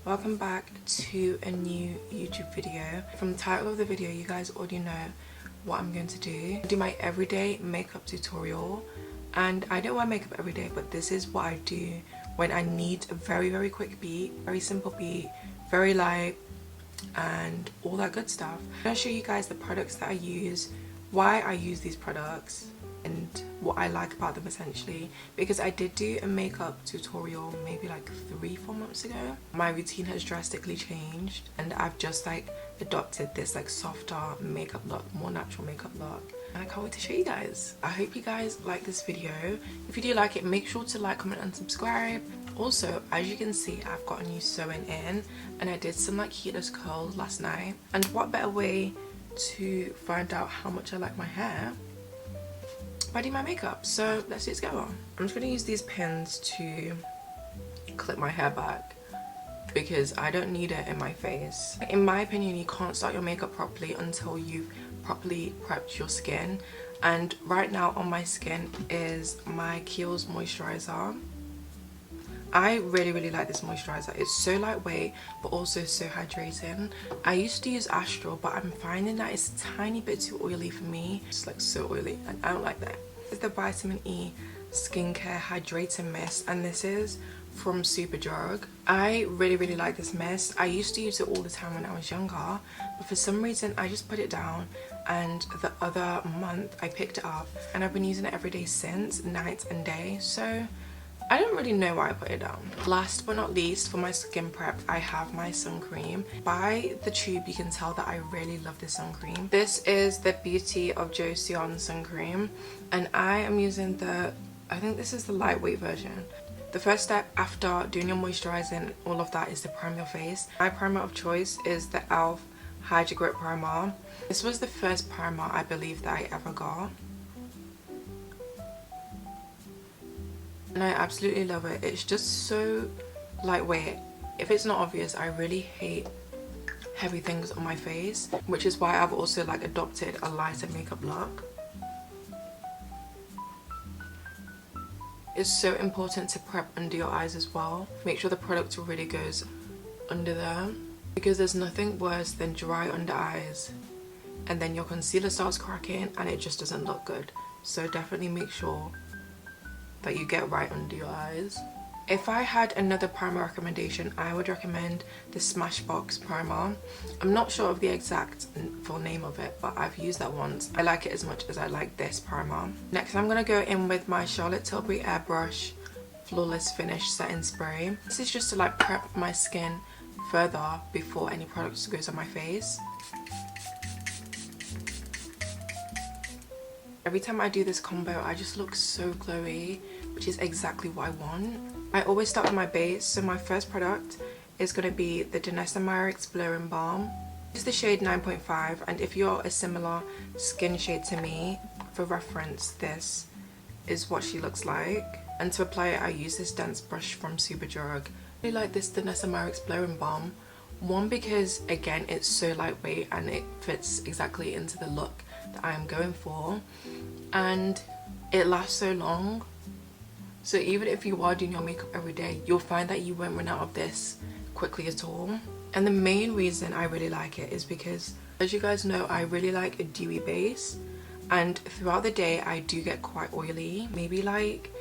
welcome back to a new YouTube video. From the title of the video, you guys already know what I'm going to do. I do my everyday makeup tutorial, and I don't wear makeup every day, but this is what I do when I need a very quick beat, very simple beat, very light, and all that good stuff. I'm going to show you guys the products that I use, why I use these products, and what I like about them essentially, because I did do a makeup tutorial maybe like 3-4 months ago. My routine has drastically changed and I've just like adopted this like softer makeup look, more natural makeup look, and I can't wait to show you guys. I hope you guys like this video. If you do like it, make sure to like, comment and subscribe. Also, as you can see, I've got a new sewing in and I did some like heatless curls last night, and what better way to find out how much I like my hair by doing my makeup. So let's just go on. I'm just going to use these pins to clip my hair back because I don't need it in my face. In my opinion, you can't start your makeup properly until you've properly prepped your skin, and right now on my skin is my Kiehl's moisturizer. I really like this moisturizer. It's so lightweight but also so hydrating. I used to use Astral, but I'm finding that it's a tiny bit too oily for me. It's like so oily and I don't like that. This is the Vitamin E Skincare Hydrating Mist, and this is from Superdrug. I really like this mist. I used to use it all the time when I was younger, but for some reason I just put it down, and the other month I picked it up and I've been using it every day since, night and day. So I don't really know why I put it down. Last but not least, for my skin prep, I have my sun cream. By the tube, you can tell that I really love this sun cream. This is the Beauty of Joseon sun cream, and I am using I think this is the lightweight version. The first step after doing your moisturizing, all of that, is to prime your face. My primer of choice is the e.l.f. Hydra Grip Primer. This was the first primer I believe that I ever got, and I absolutely love it. It's just so lightweight. If it's not obvious, I really hate heavy things on my face, which is why I've also like adopted a lighter makeup look. It's so important to prep under your eyes as well. Make sure the product really goes under there, because there's nothing worse than dry under eyes and then your concealer starts cracking and it just doesn't look good. So definitely make sure that you get right under your eyes. If I had another primer recommendation, I would recommend the Smashbox primer. I'm not sure of the exact full name of it, but I've used that once. I like it as much as I like this primer. Next, I'm going to go in with my Charlotte Tilbury Airbrush Flawless Finish Setting Spray. This is just to like prep my skin further before any product goes on my face. Every time I do this combo, I just look so glowy, which is exactly what I want. I always start with my base, so my first product is going to be the Danessa Myricks Blurring Balm. This is the shade 9.5, and if you're a similar skin shade to me, for reference, this is what she looks like. And to apply it, I use this dense brush from Superdrug. I really like this Danessa Myricks Blurring Balm. One, because again, it's so lightweight and it fits exactly into the look that I am going for, and it lasts so long. So even if you are doing your makeup every day, you'll find that you won't run out of this quickly at all. And the main reason I really like it is because, as you guys know, I really like a dewy base, and throughout the day I do get quite oily. Maybe like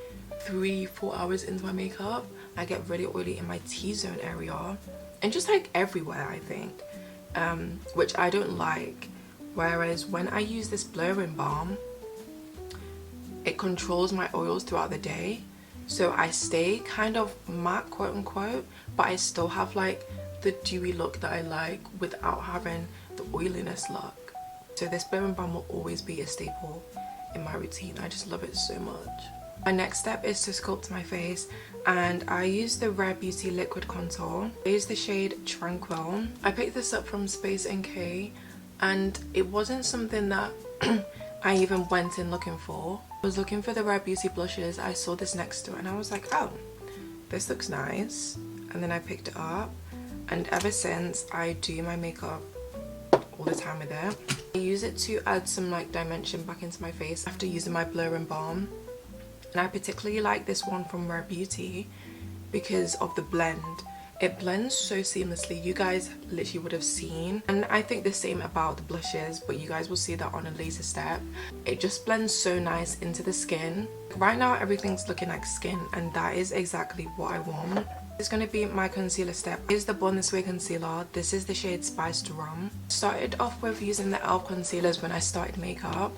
3-4 hours into my makeup, I get really oily in my T-zone area and just like everywhere, I think, which I don't like. Whereas when I use this blurring balm, it controls my oils throughout the day, so I stay kind of matte, quote unquote, but I still have like the dewy look that I like without having the oiliness look. So this blurring balm will always be a staple in my routine. I just love it so much. My next step is to sculpt my face, and I use the Rare Beauty Liquid Contour. I use the shade Tranquil. I picked this up from Space NK, and it wasn't something that I even went in looking for. I was looking for the Rare Beauty blushes. I saw this next to it and I was like, oh, this looks nice, and then I picked it up, and ever since I do my makeup all the time with it. I use it to add some like dimension back into my face after using my blurring balm, and I particularly like this one from Rare Beauty because of the blend. It blends so seamlessly. You guys literally would have seen, and I think the same about the blushes, but you guys will see that on a later step. It just blends so nice into the skin. Right now everything's looking like skin, and that is exactly what I want. It's going to be my concealer step. Is the Born This Way concealer. This is the shade Spiced Rum. Started off with using the e.l.f. concealers when I started makeup,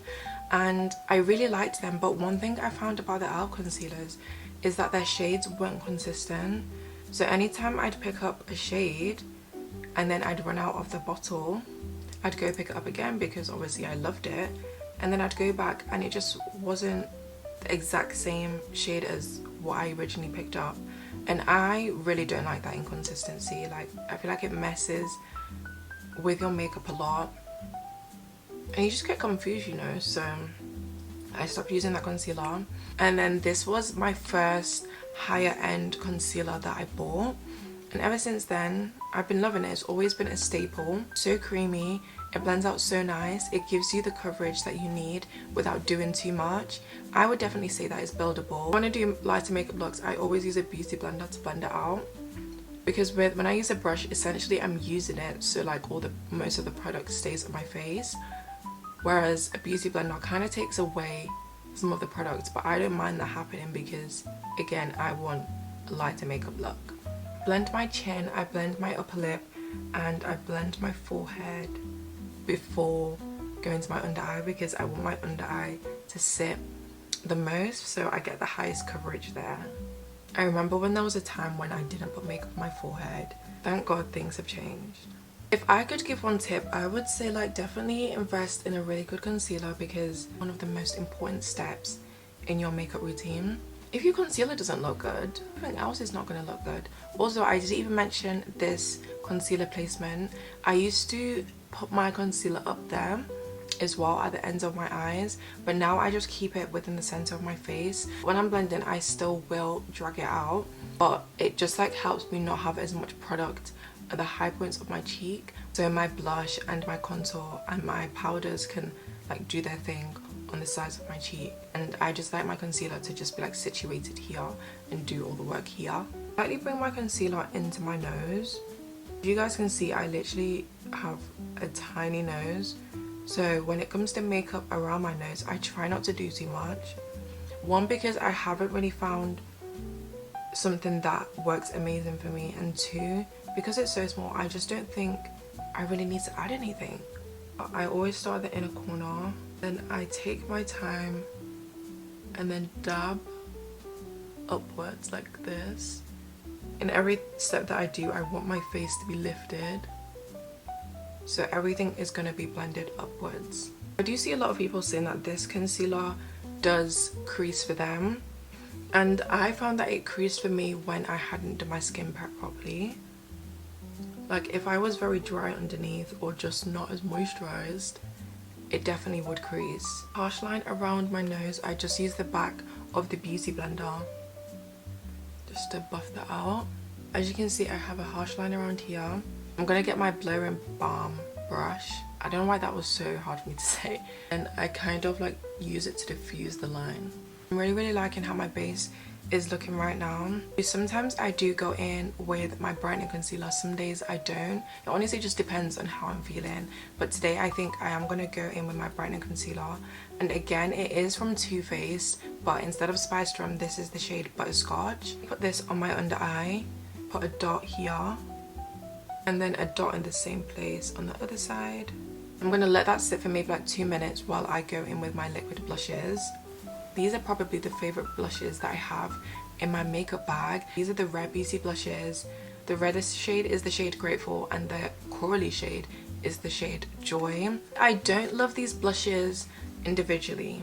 and I really liked them, but one thing I found about the e.l.f. concealers is that their shades weren't consistent. So anytime I'd pick up a shade and then I'd run out of the bottle, I'd go pick it up again because obviously I loved it, and then I'd go back and it just wasn't the exact same shade as what I originally picked up. And I really don't like that inconsistency. Like, I feel like it messes with your makeup a lot and you just get confused, you know. So I stopped using that concealer, and then this was my first higher end concealer that I bought, and ever since then I've been loving it. It's always been a staple. So creamy, it blends out so nice, it gives you the coverage that you need without doing too much. I would definitely say that it's buildable. When I do lighter makeup looks, I always use a beauty blender to blend it out, because when I use a brush, essentially I'm using it so like most of the product stays on my face, whereas a beauty blender kind of takes away some of the products. But I don't mind that happening because again, I want a lighter makeup look. Blend my chin, I blend my upper lip, and I blend my forehead before going to my under eye, because I want my under eye to sit the most, so I get the highest coverage there. I remember when there was a time when I didn't put makeup on my forehead. Thank God things have changed. If I could give one tip, I would say like definitely invest in a really good concealer, because one of the most important steps in your makeup routine. If your concealer doesn't look good, everything else is not going to look good. Also, I didn't even mention this concealer placement. I used to put my concealer up there as well at the ends of my eyes, but now I just keep it within the center of my face. When I'm blending, I still will drag it out, but it just like helps me not have as much product at the high points of my cheek, so my blush and my contour and my powders can like do their thing on the sides of my cheek. And I just like my concealer to just be like situated here and do all the work here. Slightly bring my concealer into my nose. You guys can see I literally have a tiny nose, so when it comes to makeup around my nose, I try not to do too much. One, because I haven't really found something that works amazing for me, and two, because it's so small, I just don't think I really need to add anything. I always start at the inner corner, then I take my time and then dab upwards like this. In every step that I do, I want my face to be lifted, so everything is going to be blended upwards. I do see a lot of people saying that this concealer does crease for them, and I found that it creased for me when I hadn't done my skin prep properly. Like if I was very dry underneath or just not as moisturized, it definitely would crease. Harsh line around my nose, I just use the back of the beauty blender just to buff that out. As you can see, I have a harsh line around here. I'm gonna get my Blur and Balm brush. I don't know why that was so hard for me to say. And I kind of like use it to diffuse the line. I'm really liking how my base is looking right now. Sometimes I do go in with my brightening concealer, some days I don't. It honestly just depends on how I'm feeling, but today I think I am going to go in with my brightening concealer. And again, it is from Too Faced, but instead of Spiced Rum, this is the shade Butterscotch. Put this on my under eye, put a dot here, and then a dot in the same place on the other side. I'm going to let that sit for maybe like 2 minutes while I go in with my liquid blushes. These are probably the favorite blushes that I have in my makeup bag. These are the Rare Beauty blushes. The reddest shade is the shade Grateful, and the corally shade is the shade Joy. I don't love these blushes individually.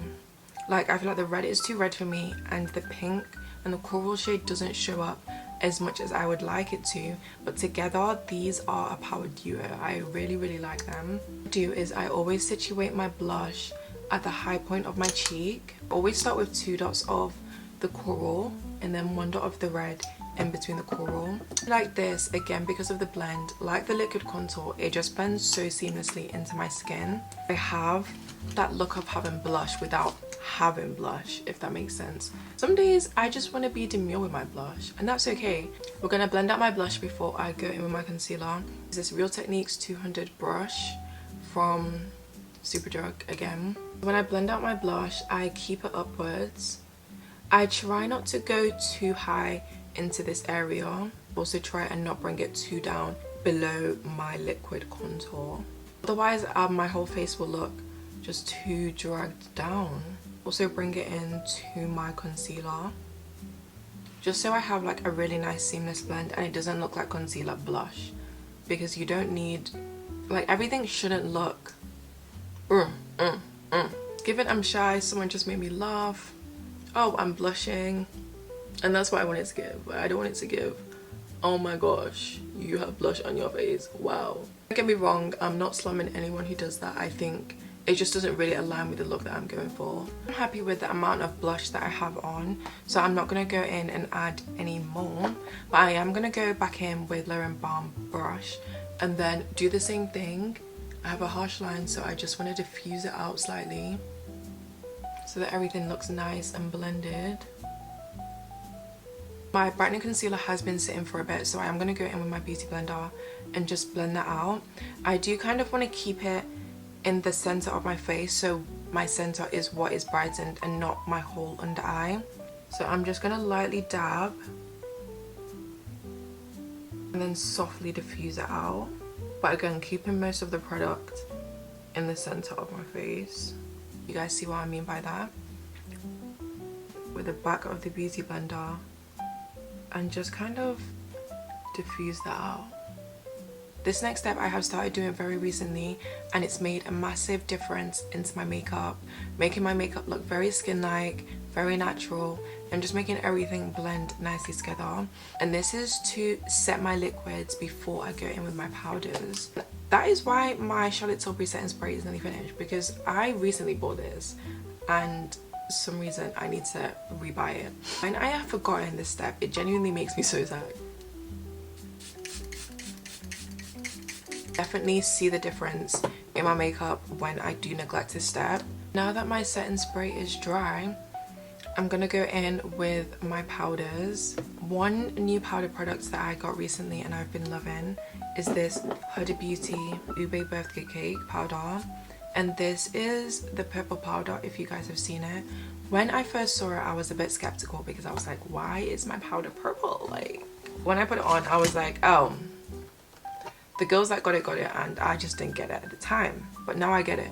Like, I feel like the red is too red for me, and the pink and the coral shade doesn't show up as much as I would like it to, but together these are a power duo. I really like them. What I do is I always situate my blush at the high point of my cheek. Always start with 2 dots of the coral and then 1 dot of the red in between the coral. Like this, again, because of the blend, like the liquid contour, it just blends so seamlessly into my skin. I have that look of having blush without having blush, if that makes sense. Some days I just want to be demure with my blush, and that's okay. We're gonna blend out my blush before I go in with my concealer. This Real Techniques 200 brush from Superdrug again. When I blend out my blush, I keep it upwards. I try not to go too high into this area. Also try and not bring it too down below my liquid contour. Otherwise, my whole face will look just too dragged down. Also bring it into my concealer, just so I have like a really nice seamless blend and it doesn't look like concealer blush, because you don't need, like, everything shouldn't look given I'm shy. Someone just made me laugh. Oh, I'm blushing, and that's what I wanted to give. I don't want it to give, oh my gosh, you have blush on your face, wow. Don't get me wrong, I'm not slamming anyone who does that. I think it just doesn't really align with the look that I'm going for. I'm happy with the amount of blush that I have on, so I'm not going to go in and add any more, but I am going to go back in with Low and Balm brush and then do the same thing. I have a harsh line, so I just want to diffuse it out slightly so that everything looks nice and blended. My brightening concealer has been sitting for a bit, so I am going to go in with my beauty blender and just blend that out. I do kind of want to keep it in the center of my face, so my center is what is brightened and not my whole under eye. So I'm just going to lightly dab and then softly diffuse it out, but again keeping most of the product in the center of my face. You guys see what I mean by that? With the back of the beauty blender, and just kind of diffuse that out. This next step I have started doing very recently, and it's made a massive difference into my makeup, making my makeup look very skin-like, very natural, and just making everything blend nicely together. And this is to set my liquids before I go in with my powders. That is why my Charlotte Tilbury setting spray is nearly finished, because I recently bought this and for some reason I need to rebuy it. And I have forgotten this step. It genuinely makes me so sad. Definitely see the difference in my makeup when I do neglect this step. Now that my setting spray is dry, I'm gonna go in with my powders. One new powder product that I got recently and I've been loving is this Huda Beauty Ube Birthday Cake powder, and this is the purple powder, if you guys have seen it. When I first saw it, I was a bit skeptical because I was like, why is my powder purple? Like, when I put it on, I was like, oh, the girls that got it, and I just didn't get it at the time, but now I get it.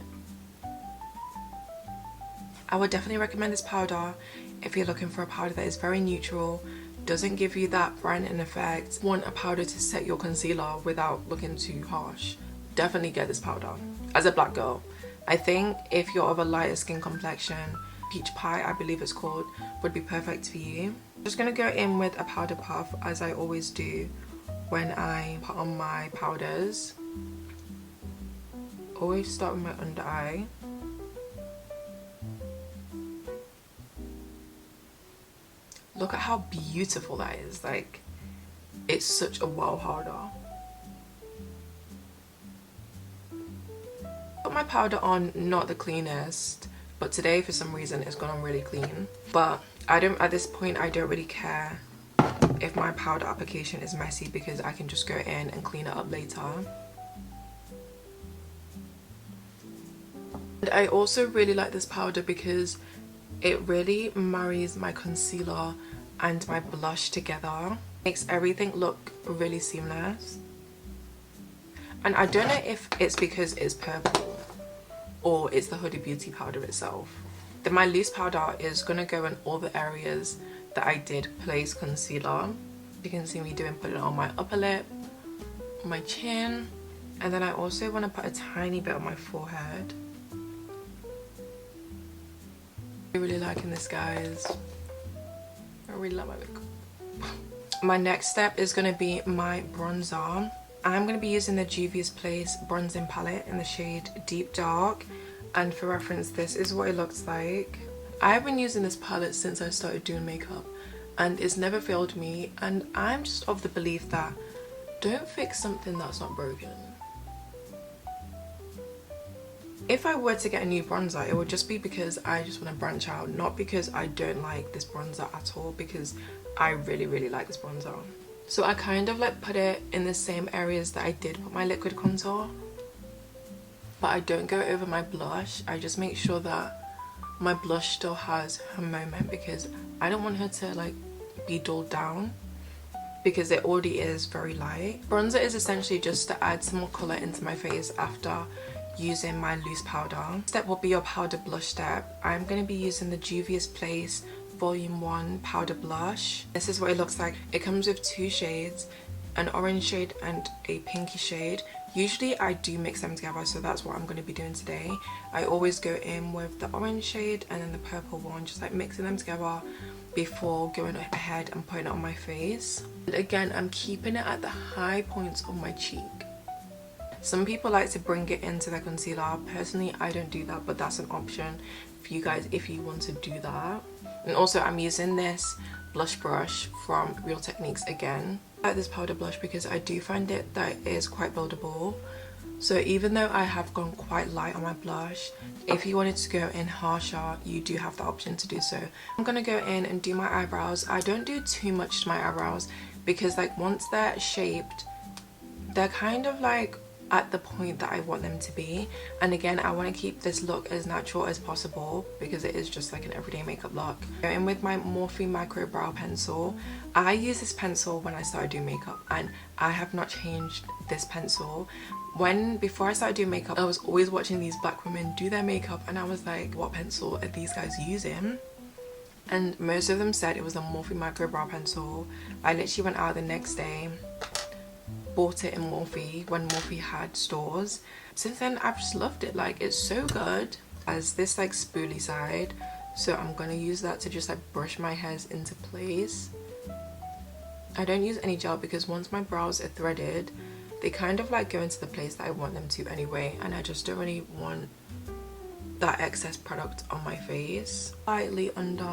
I would definitely recommend this powder if you're looking for a powder that is very neutral, doesn't give you that brightening effect, want a powder to set your concealer without looking too harsh. Definitely get this powder. As a black girl, I think if you're of a lighter skin complexion, Peach Pie I believe it's called, would be perfect for you. I'm just gonna go in with a powder puff, as I always do when I put on my powders. Always start with my under eye. Look at how beautiful that is. Like, it's such a wow powder. Put my powder on not the cleanest, but today for some reason it's gone on really clean. But I don't, at this point I don't really care if my powder application is messy, because I can just go in and clean it up later. And I also really like this powder because it really marries my concealer and my blush together. Makes everything look really seamless. And I don't know if it's because it's purple or it's the Huda Beauty powder itself. Then my loose powder is gonna go in all the areas that I did place concealer. You can see me put it on my upper lip, my chin, and then I also want to put a tiny bit on my forehead. I'm really liking this, guys. I really love my makeup. My next step is going to be my bronzer. I'm going to be using the Juvia's Place bronzing palette in the shade Deep Dark, and for reference, this is what it looks like. I have been using this palette since I started doing makeup, and it's never failed me, and I'm just of the belief that don't fix something that's not broken. If I were to get a new bronzer, it would just be because I just want to branch out, not because I don't like this bronzer at all, because I really like this bronzer. So I kind of like put it in the same areas that I did put my liquid contour, but I don't go over my blush. I just make sure that my blush still has her moment, because I don't want her to like be dulled down, because it already is very light. Bronzer is essentially just to add some more colour into my face after using my loose powder. Step will be your powder blush step. I'm going to be using the Juvia's Place Volume 1 powder blush. This is what it looks like. It comes with two shades, an orange shade and a pinky shade. Usually I do mix them together, so that's what I'm going to be doing today. I always go in with the orange shade and then the purple one, just like mixing them together before going ahead and putting it on my face. And again, I'm keeping it at the high points of my cheek. Some people like to bring it into their concealer. Personally, I don't do that, but that's an option for you guys if you want to do that. And also, I'm using this blush brush from Real Techniques again. I like this powder blush because I do find it that it is quite buildable. So even though I have gone quite light on my blush, if you wanted to go in harsher, you do have the option to do so. I'm gonna go in and do my eyebrows. I don't do too much to my eyebrows because like once they're shaped, they're kind of like at the point that I want them to be. And again, I want to keep this look as natural as possible because it is just like an everyday makeup look. And with my Morphe micro brow pencil, I use this pencil when I started doing makeup and I have not changed this pencil. Before I started doing makeup, I was always watching these black women do their makeup and I was like, what pencil are these guys using? And most of them said it was a Morphe micro brow pencil. I literally went out the next day, bought it in Morphe when Morphe had stores. Since then I've just loved it. Like, it's so good. As this like spoolie side, so I'm gonna use that to just like brush my hairs into place. I don't use any gel because once my brows are threaded, they kind of like go into the place that I want them to anyway, and I just don't really want that excess product on my face. Slightly under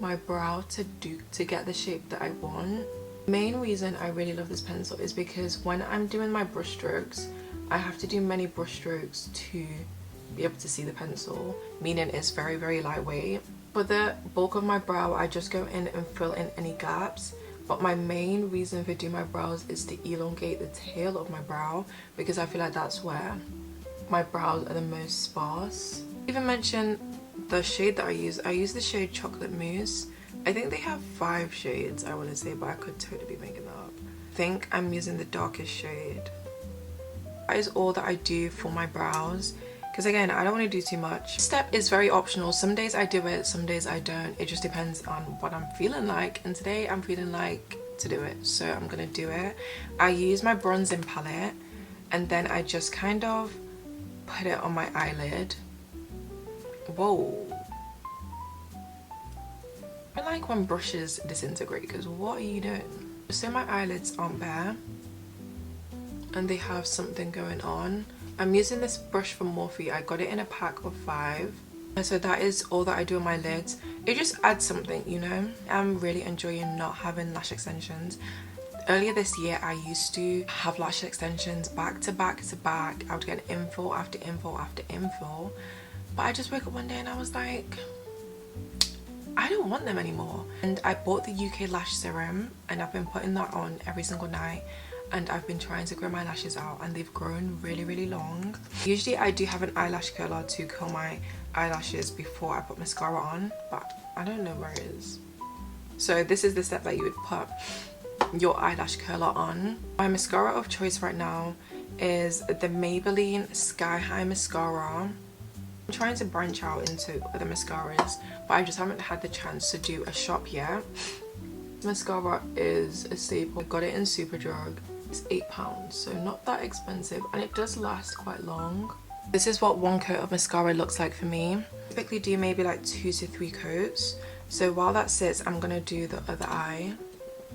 my brow to get the shape that I want. The main reason I really love this pencil is because when I'm doing my brush strokes, I have to do many brush strokes to be able to see the pencil, meaning it's very lightweight. For the bulk of my brow, I just go in and fill in any gaps, but my main reason for doing my brows is to elongate the tail of my brow because I feel like that's where my brows are the most sparse. Even mention the shade that I use the shade Chocolate Mousse. I think they have 5 shades, I want to say, but I could totally be making that up. I think I'm using the darkest shade. That is all that I do for my brows, because again, I don't want to do too much. This step is very optional. Some days I do it, some days I don't. It just depends on what I'm feeling like, and today I'm feeling like to do it, so I'm gonna do it. I use my bronzing palette and then I just kind of put it on my eyelid. Whoa. I like when brushes disintegrate, because what are you doing? So my eyelids aren't bare and they have something going on. I'm using this brush from Morphe. I got it in a pack of 5. And so that is all that I do on my lids. It just adds something, you know? I'm really enjoying not having lash extensions. Earlier this year, I used to have lash extensions back to back to back. I would get infill after infill after infill. But I just woke up one day and I was like, I don't want them anymore. And I bought the UK lash serum and I've been putting that on every single night, and I've been trying to grow my lashes out and they've grown really long. Usually I do have an eyelash curler to curl my eyelashes before I put mascara on, but I don't know where it is. So this is the step that you would put your eyelash curler on. My mascara of choice right now is the Maybelline Sky High mascara. I'm trying to branch out into other mascaras, but I just haven't had the chance to do a shop yet. Mascara is a staple. I got it in Superdrug. It's £8, so not that expensive, and it does last quite long. This is what one coat of mascara looks like for me. I typically do maybe like 2 to 3 coats. So while that sits, I'm gonna do the other eye.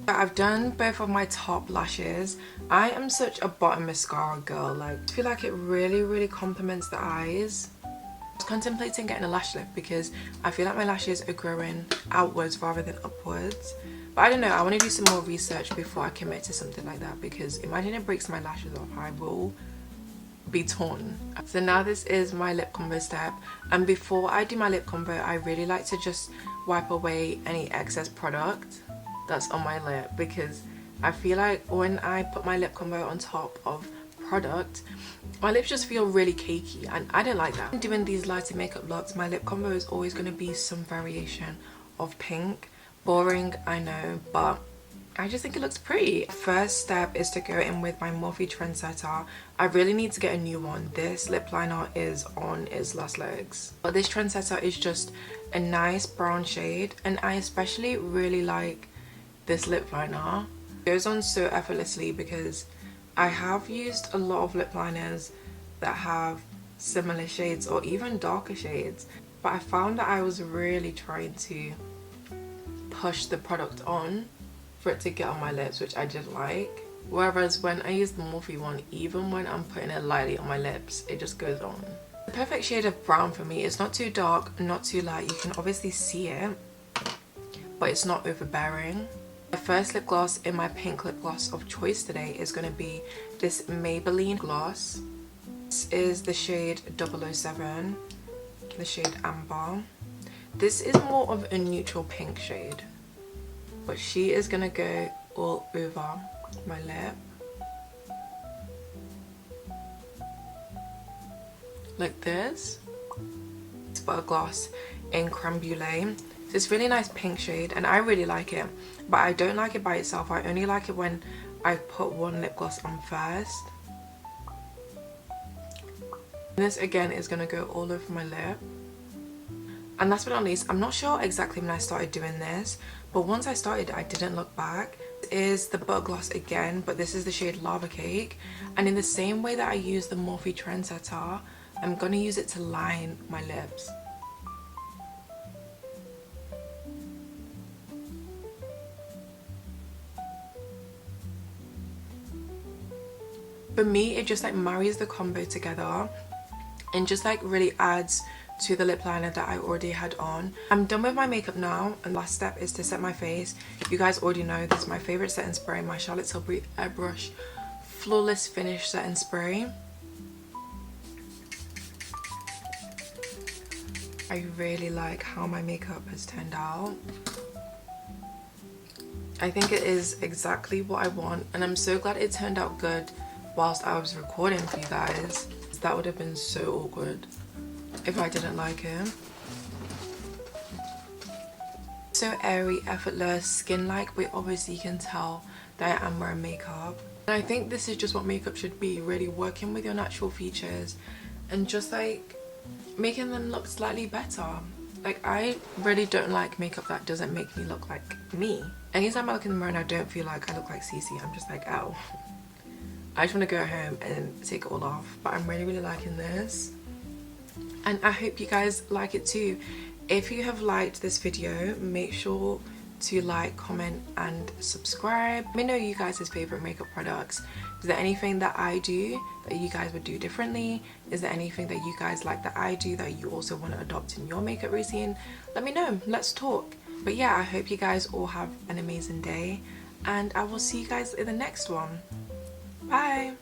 I've done both of my top lashes. I am such a bottom mascara girl. Like, I feel like it really complements the eyes. I was contemplating getting a lash lift because I feel like my lashes are growing outwards rather than upwards. But I don't know, I want to do some more research before I commit to something like that, because imagine it breaks my lashes off. I will be torn. So now this is my lip combo step, and before I do my lip combo I really like to just wipe away any excess product that's on my lip, because I feel like when I put my lip combo on top of product, my lips just feel really cakey, and I don't like that. When doing these lighter makeup looks, my lip combo is always going to be some variation of pink. Boring, I know, but I just think it looks pretty. First step is to go in with my Morphe Trendsetter. I really need to get a new one. This lip liner is on its last legs. But this Trendsetter is just a nice brown shade, and I especially really like this lip liner. It goes on so effortlessly because I have used a lot of lip liners that have similar shades or even darker shades, but I found that I was really trying to push the product on for it to get on my lips, which I didn't like. Whereas when I use the Morphe one, even when I'm putting it lightly on my lips, it just goes on. The perfect shade of brown for me is not too dark, not too light. You can obviously see it, but it's not overbearing. The first lip gloss in my pink lip gloss of choice today is going to be this Maybelline gloss. This is the shade 007, the shade Amber. This is more of a neutral pink shade, but she is going to go all over my lip. Like this. It's butter gloss in Creme Brulee. It's really nice pink shade, and I really like it, but I don't like it by itself. I only like it when I put one lip gloss on first. This again is going to go all over my lip. And last but not least, I'm not sure exactly when I started doing this, but once I started I didn't look back. This is the butter gloss again, but this is the shade Lava Cake, and in the same way that I use the Morphe Trendsetter, I'm going to use it to line my lips. For me, it just like marries the combo together and just like really adds to the lip liner that I already had on. I'm done with my makeup now, and last step is to set my face. You guys already know this is my favorite setting spray, my Charlotte Tilbury Airbrush Flawless Finish setting spray. I really like how my makeup has turned out. I think it is exactly what I want, and I'm so glad it turned out good whilst I was recording for you guys. That would have been so awkward if I didn't like it. So airy, effortless, skin-like, but obviously you can tell that I am wearing makeup. And I think this is just what makeup should be, really working with your natural features and just like making them look slightly better. Like, I really don't like makeup that doesn't make me look like me. Anytime I look in the mirror and I don't feel like I look like Cece, I'm just like, ow. I just want to go home and take it all off, but I'm really liking this, and I hope you guys like it too. If you have liked this video, make sure to like, comment and subscribe. Let me know you guys' favorite makeup products. Is there anything that I do that you guys would do differently? Is there anything that you guys like that I do that you also want to adopt in your makeup routine? Let me know, let's talk. But yeah, I hope you guys all have an amazing day, and I will see you guys in the next one. Bye!